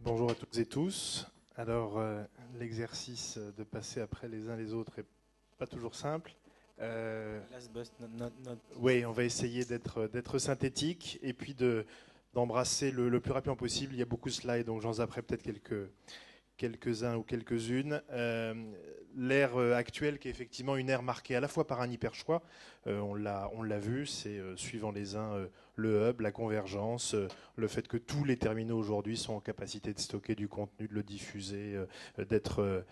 Bonjour à toutes et tous. Alors, l'exercice de passer après les uns les autres est pas toujours simple. Last but not Oui, on va essayer d'être synthétique et puis d'embrasser le plus rapidement possible. Il y a beaucoup de slides, donc j'en zapperai peut-être quelques-uns ou quelques-unes. L'ère actuelle qui est effectivement une ère marquée à la fois par un hyperchoix, on l'a vu, c'est suivant les uns le hub, la convergence, le fait que tous les terminaux aujourd'hui sont en capacité de stocker du contenu, de le diffuser, d'être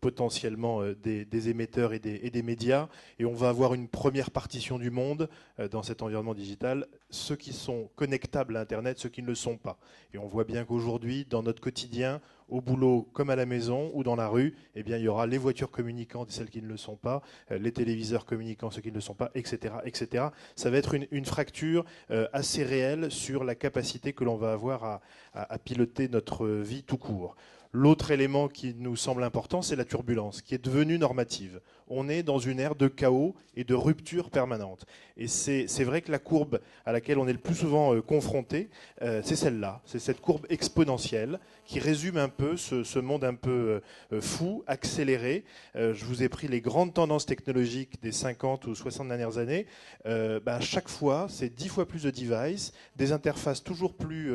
potentiellement des émetteurs et des médias. Et on va avoir une première partition du monde dans cet environnement digital, ceux qui sont connectables à Internet, ceux qui ne le sont pas. Et on voit bien qu'aujourd'hui, dans notre quotidien, au boulot comme à la maison ou dans la rue, eh bien, il y aura les voitures communicantes et celles qui ne le sont pas, les téléviseurs communicants, ceux qui ne le sont pas, etc., etc. Ça va être une fracture assez réelle sur la capacité que l'on va avoir à piloter notre vie tout court. L'autre élément qui nous semble important, c'est la turbulence, qui est devenue normative. On est dans une ère de chaos et de rupture permanente. Et c'est vrai que la courbe à laquelle on est le plus souvent confronté, c'est celle-là. C'est cette courbe exponentielle qui résume un peu ce monde un peu fou, accéléré. Je vous ai pris les grandes tendances technologiques des 50 ou 60 dernières années. À chaque fois, c'est 10 fois plus de devices, des interfaces toujours plus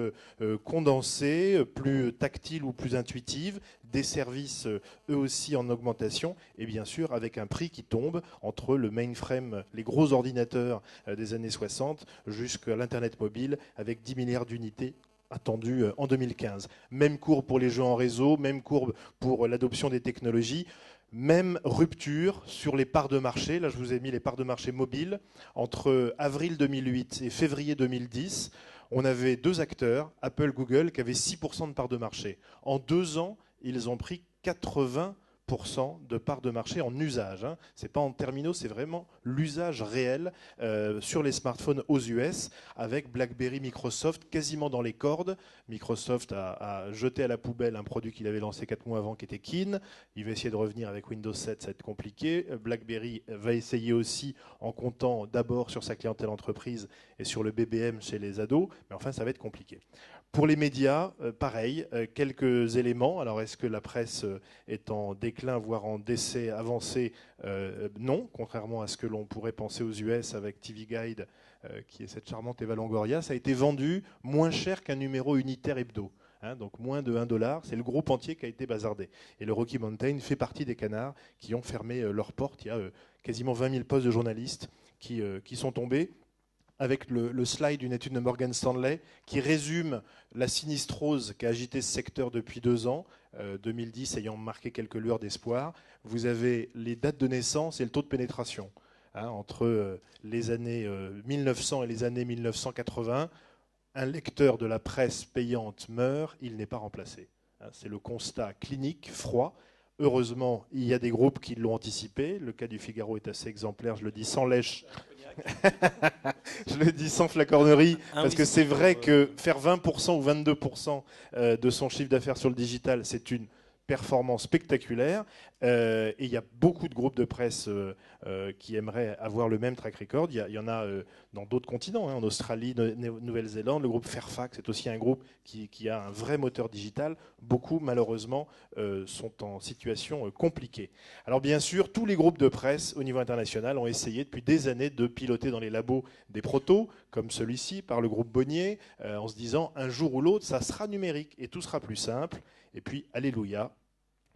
condensées, plus tactiles ou plus intuitives, des services eux aussi en augmentation, et bien sûr avec un prix qui tombe entre le mainframe, les gros ordinateurs des années 60, jusqu'à l'Internet mobile avec 10 milliards d'unités attendu en 2015. Même courbe pour les jeux en réseau, même courbe pour l'adoption des technologies, même rupture sur les parts de marché. Là, je vous ai mis les parts de marché mobiles. Entre avril 2008 et février 2010, on avait deux acteurs, Apple, Google, qui avaient 6% de parts de marché. En 2 ans, ils ont pris 80% de parts de marché en usage. Ce n'est pas en terminaux, c'est vraiment l'usage réel sur les smartphones aux US, avec BlackBerry, Microsoft quasiment dans les cordes. Microsoft a jeté à la poubelle un produit qu'il avait lancé 4 mois avant qui était Keen. Il va essayer de revenir avec Windows 7, ça va être compliqué. BlackBerry va essayer aussi en comptant d'abord sur sa clientèle entreprise et sur le BBM chez les ados, mais enfin ça va être compliqué. Pour les médias, pareil, quelques éléments. Alors, est-ce que la presse est en déclin, voire en décès avancé? Non, contrairement à ce que l'on pourrait penser aux US avec TV Guide, qui est cette charmante Eva Longoria. Ça a été vendu moins cher qu'un numéro unitaire hebdo. Donc moins de 1 $, c'est le groupe entier qui a été bazardé. Et le Rocky Mountain fait partie des canards qui ont fermé leurs portes. Il y a quasiment 20 000 postes de journalistes qui sont tombés, avec le slide d'une étude de Morgan Stanley qui résume la sinistrose qui a agité ce secteur depuis 2 ans, 2010 ayant marqué quelques lueurs d'espoir. Vous avez les dates de naissance et le taux de pénétration. Entre les années 1900 et les années 1980, un lecteur de la presse payante meurt, il n'est pas remplacé. C'est le constat clinique, froid. Heureusement, il y a des groupes qui l'ont anticipé. Le cas du Figaro est assez exemplaire, je le dis sans lèche. Je le dis sans flaccornerie, un parce que whisky c'est vrai pour, que faire 20% ou 22% de son chiffre d'affaires sur le digital, c'est une performance spectaculaire. Et il y a beaucoup de groupes de presse qui aimeraient avoir le même track record. Il y en a dans d'autres continents, en Australie, Nouvelle-Zélande. Le groupe Fairfax est aussi un groupe qui a un vrai moteur digital. Beaucoup, malheureusement, sont en situation compliquée. Alors bien sûr, tous les groupes de presse au niveau international ont essayé depuis des années de piloter dans les labos des protos, comme celui-ci, par le groupe Bonnier, en se disant un jour ou l'autre, ça sera numérique et tout sera plus simple. Et puis, alléluia,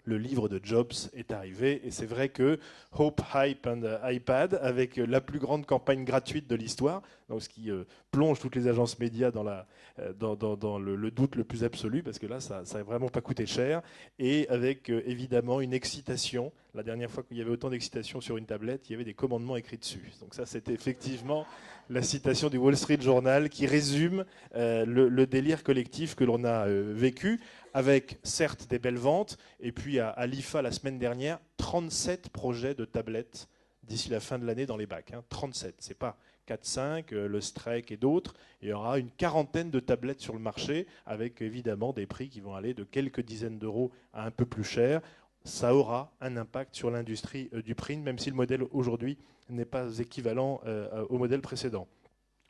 le livre de Jobs est arrivé. Et c'est vrai que Hope, Hype and iPad, avec la plus grande campagne gratuite de l'histoire, donc ce qui plonge toutes les agences médias dans le doute le plus absolu, parce que là, ça n'a vraiment pas coûté cher, et avec évidemment une excitation. La dernière fois qu'il y avait autant d'excitation sur une tablette, il y avait des commandements écrits dessus. Donc ça, c'était effectivement la citation du Wall Street Journal qui résume le délire collectif que l'on a vécu, avec certes des belles ventes, et puis à l'IFA la semaine dernière, 37 projets de tablettes d'ici la fin de l'année dans les bacs. 37, c'est pas 4-5, le Strike et d'autres. Il y aura une quarantaine de tablettes sur le marché, avec évidemment des prix qui vont aller de quelques dizaines d'euros à un peu plus cher. Ça aura un impact sur l'industrie du print, même si le modèle aujourd'hui n'est pas équivalent au modèle précédent.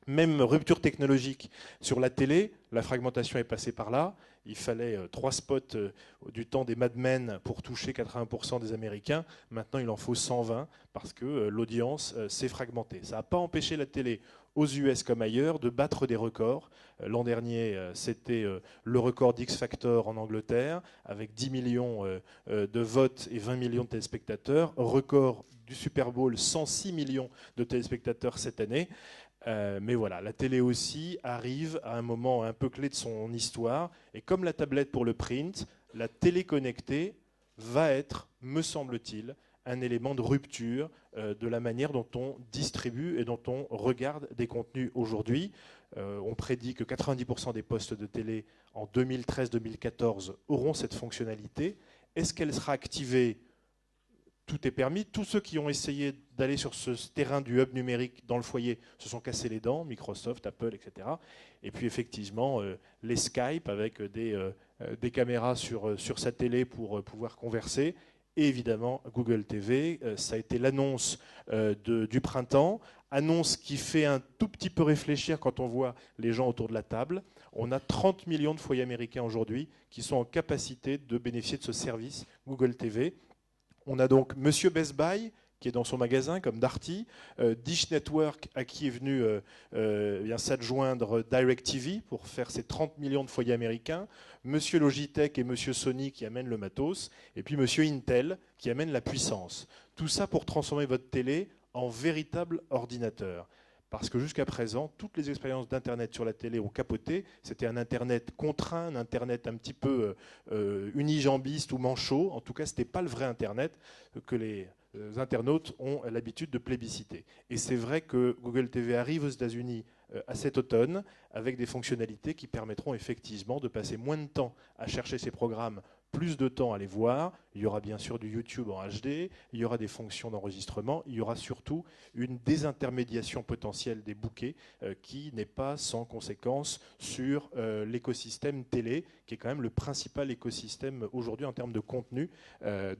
Même rupture technologique sur la télé, la fragmentation est passée par là. Il fallait 3 spots du temps des Mad Men pour toucher 80% des Américains. Maintenant, il en faut 120 parce que l'audience s'est fragmentée. Ça n'a pas empêché la télé aux US comme ailleurs de battre des records. L'an dernier, c'était le record d'X Factor en Angleterre avec 10 millions de votes et 20 millions de téléspectateurs. Record du Super Bowl, 106 millions de téléspectateurs cette année. Mais voilà, la télé aussi arrive à un moment un peu clé de son histoire. Et comme la tablette pour le print, la télé connectée va être, me semble-t-il, un élément de rupture de la manière dont on distribue et dont on regarde des contenus aujourd'hui. On prédit que 90% des postes de télé en 2013-2014 auront cette fonctionnalité. Est-ce qu'elle sera activée ? Tout est permis. Tous ceux qui ont essayé d'aller sur ce terrain du hub numérique dans le foyer se sont cassés les dents, Microsoft, Apple, etc. Et puis effectivement, les Skype avec des caméras sur sa télé pour pouvoir converser. Et évidemment, Google TV, ça a été l'annonce du printemps, annonce qui fait un tout petit peu réfléchir quand on voit les gens autour de la table. On a 30 millions de foyers américains aujourd'hui qui sont en capacité de bénéficier de ce service Google TV. On a donc Monsieur Best Buy, qui est dans son magasin, comme Darty, Dish Network, à qui est venu s'adjoindre DirecTV pour faire ses 30 millions de foyers américains, Monsieur Logitech et Monsieur Sony qui amènent le matos, et puis Monsieur Intel qui amène la puissance. Tout ça pour transformer votre télé en véritable ordinateur. Parce que jusqu'à présent, toutes les expériences d'Internet sur la télé ont capoté. C'était un Internet contraint, un Internet un petit peu unijambiste ou manchot. En tout cas, ce n'était pas le vrai Internet que les internautes ont l'habitude de plébisciter. Et c'est vrai que Google TV arrive aux États-Unis à cet automne avec des fonctionnalités qui permettront effectivement de passer moins de temps à chercher ces programmes, plus de temps à les voir. Il y aura bien sûr du YouTube en HD, il y aura des fonctions d'enregistrement, il y aura surtout une désintermédiation potentielle des bouquets qui n'est pas sans conséquence sur l'écosystème télé, qui est quand même le principal écosystème aujourd'hui en termes de contenu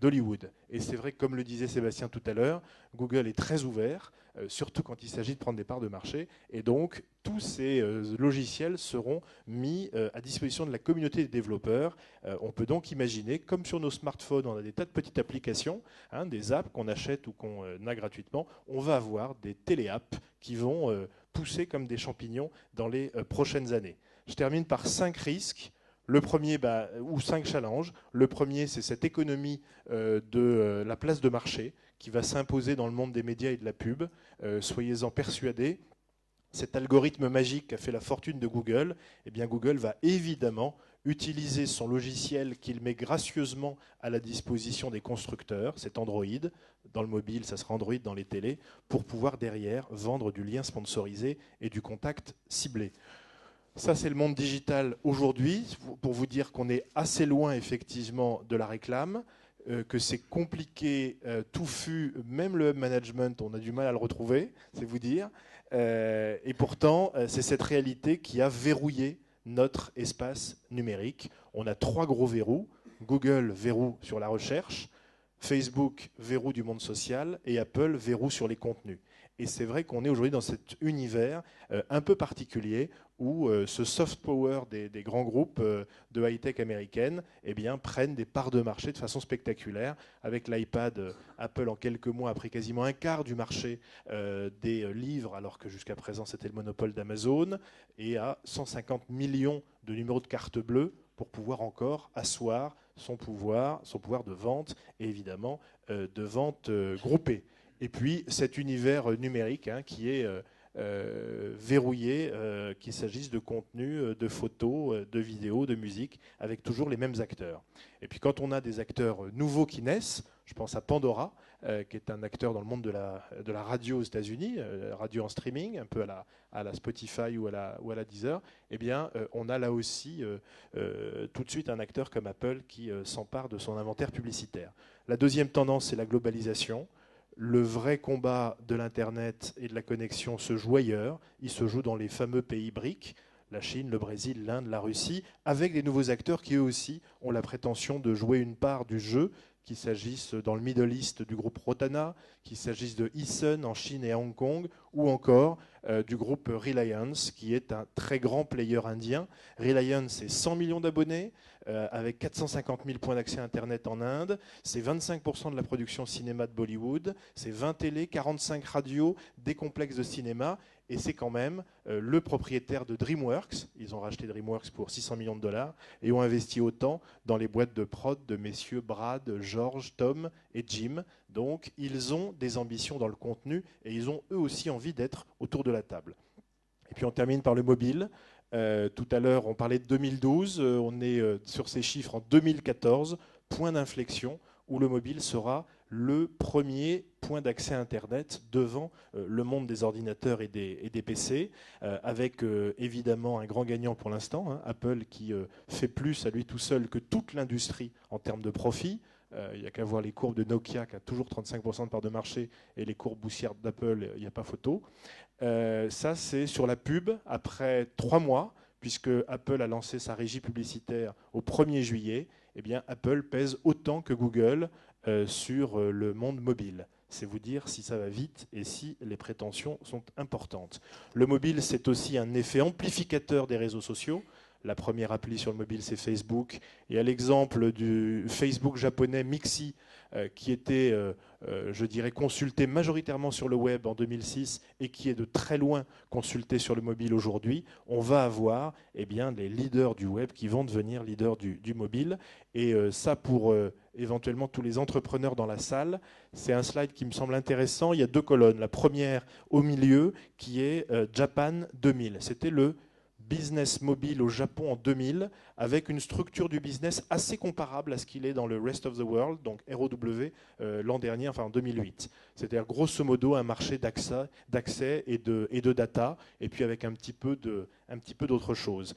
d'Hollywood. Et c'est vrai que, comme le disait Sébastien tout à l'heure, Google est très ouvert, surtout quand il s'agit de prendre des parts de marché. Et donc, tous ces logiciels seront mis à disposition de la communauté des développeurs. On peut donc imaginer, comme sur nos smartphones, on a des tas de petites applications, des apps qu'on achète ou qu'on a gratuitement, on va avoir des télé-apps qui vont pousser comme des champignons dans les prochaines années. Je termine par 5 risques. Le premier, ou 5 challenges. Le premier, c'est cette économie de la place de marché qui va s'imposer dans le monde des médias et de la pub. Soyez-en persuadés. Cet algorithme magique qui a fait la fortune de Google, eh bien Google va évidemment utiliser son logiciel qu'il met gracieusement à la disposition des constructeurs, c'est Android, dans le mobile, ça sera Android dans les télés, pour pouvoir derrière vendre du lien sponsorisé et du contact ciblé. Ça, c'est le monde digital aujourd'hui, pour vous dire qu'on est assez loin effectivement de la réclame, que c'est compliqué, touffu, même le hub management, on a du mal à le retrouver, c'est vous dire. Et pourtant, c'est cette réalité qui a verrouillé notre espace numérique. On a 3 gros verrous. Google, verrou sur la recherche. Facebook, verrou du monde social. Et Apple, verrou sur les contenus. Et c'est vrai qu'on est aujourd'hui dans cet univers un peu particulier où ce soft power des grands groupes de high-tech américaines prennent des parts de marché de façon spectaculaire. Avec l'iPad, Apple en quelques mois a pris quasiment un quart du marché des livres, alors que jusqu'à présent c'était le monopole d'Amazon, et a 150 millions de numéros de carte bleue pour pouvoir encore asseoir son pouvoir de vente et évidemment de vente groupée. Et puis cet univers numérique qui est verrouillé, qu'il s'agisse de contenu, de photos, de vidéos, de musique, avec toujours les mêmes acteurs. Et puis quand on a des acteurs nouveaux qui naissent, je pense à Pandora, qui est un acteur dans le monde de la radio aux États-Unis, radio en streaming, un peu à la Spotify ou à la Deezer, on a là aussi tout de suite un acteur comme Apple qui s'empare de son inventaire publicitaire. La deuxième tendance, c'est la globalisation. Le vrai combat de l'Internet et de la connexion se joue ailleurs. Il se joue dans les fameux pays BRIC, la Chine, le Brésil, l'Inde, la Russie, avec des nouveaux acteurs qui eux aussi ont la prétention de jouer une part du jeu qu'il s'agisse dans le Middle East du groupe Rotana, qu'il s'agisse de Easun en Chine et à Hong Kong, ou encore du groupe Reliance, qui est un très grand player indien. Reliance, c'est 100 millions d'abonnés, avec 450 000 points d'accès Internet en Inde. C'est 25% de la production cinéma de Bollywood. C'est 20 télés, 45 radios, des complexes de cinéma. Et c'est quand même le propriétaire de DreamWorks. Ils ont racheté DreamWorks pour 600 millions de dollars et ont investi autant dans les boîtes de prod de messieurs Brad, George, Tom et Jim. Donc ils ont des ambitions dans le contenu et ils ont eux aussi envie d'être autour de la table. Et puis on termine par le mobile. Tout à l'heure, on parlait de 2012. On est sur ces chiffres en 2014, point d'inflexion où le mobile sera le premier point d'accès à Internet devant le monde des ordinateurs et des PC, avec évidemment un grand gagnant pour l'instant, hein, Apple, qui fait plus à lui tout seul que toute l'industrie en termes de profit. Il n'y a qu'à voir les courbes de Nokia, qui a toujours 35% de part de marché, et les courbes boussières d'Apple, il n'y a pas photo. Ça, c'est sur la pub, après 3 mois, puisque Apple a lancé sa régie publicitaire au 1er juillet, eh bien, Apple pèse autant que Google sur le monde mobile. C'est vous dire si ça va vite et si les prétentions sont importantes. Le mobile, c'est aussi un effet amplificateur des réseaux sociaux. La première appli sur le mobile, c'est Facebook. Et à l'exemple du Facebook japonais Mixi, qui était, je dirais, consulté majoritairement sur le web en 2006 et qui est de très loin consulté sur le mobile aujourd'hui, on va avoir eh bien, les leaders du web qui vont devenir leaders du mobile. Et ça, pour éventuellement tous les entrepreneurs dans la salle, c'est un slide qui me semble intéressant. Il y a 2 colonnes. La première au milieu, qui est Japan 2000. C'était le business mobile au Japon en 2000, avec une structure du business assez comparable à ce qu'il est dans le rest of the world, donc ROW, l'an dernier, enfin en 2008. C'est-à-dire grosso modo un marché d'accès et de data, et puis avec un petit peu d'autre chose.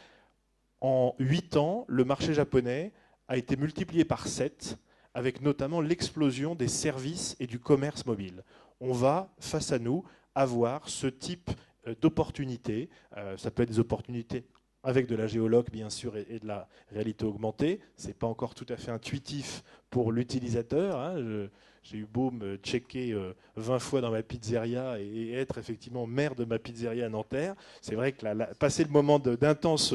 En 8 ans, le marché japonais a été multiplié par 7, avec notamment l'explosion des services et du commerce mobile. On va, face à nous, avoir ce type d'opportunités. Ça peut être des opportunités avec de la géologue, bien sûr, et de la réalité augmentée. Ce n'est pas encore tout à fait intuitif pour l'utilisateur. Hein. J'ai eu beau me checker 20 fois dans ma pizzeria et être effectivement maire de ma pizzeria à Nanterre. C'est vrai que passer le moment d'intense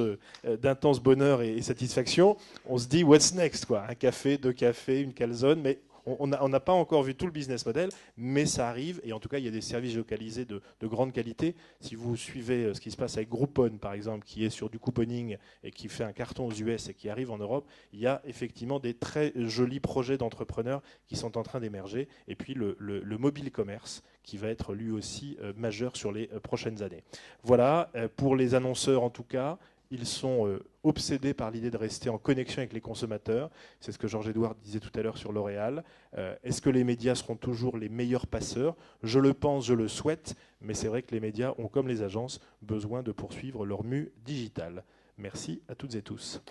bonheur et satisfaction, on se dit « what's next ?» quoi. Un café, 2 cafés, une calzone, mais on n'a pas encore vu tout le business model, mais ça arrive. Et en tout cas, il y a des services localisés de grande qualité. Si vous suivez ce qui se passe avec Groupon, par exemple, qui est sur du couponing et qui fait un carton aux US et qui arrive en Europe, il y a effectivement des très jolis projets d'entrepreneurs qui sont en train d'émerger. Et puis le mobile commerce, qui va être lui aussi majeur sur les prochaines années. Voilà, pour les annonceurs en tout cas. Ils sont obsédés par l'idée de rester en connexion avec les consommateurs. C'est ce que Georges-Édouard disait tout à l'heure sur L'Oréal. Est-ce que les médias seront toujours les meilleurs passeurs ? Je le pense, je le souhaite, mais c'est vrai que les médias ont, comme les agences, besoin de poursuivre leur mue digitale. Merci à toutes et tous.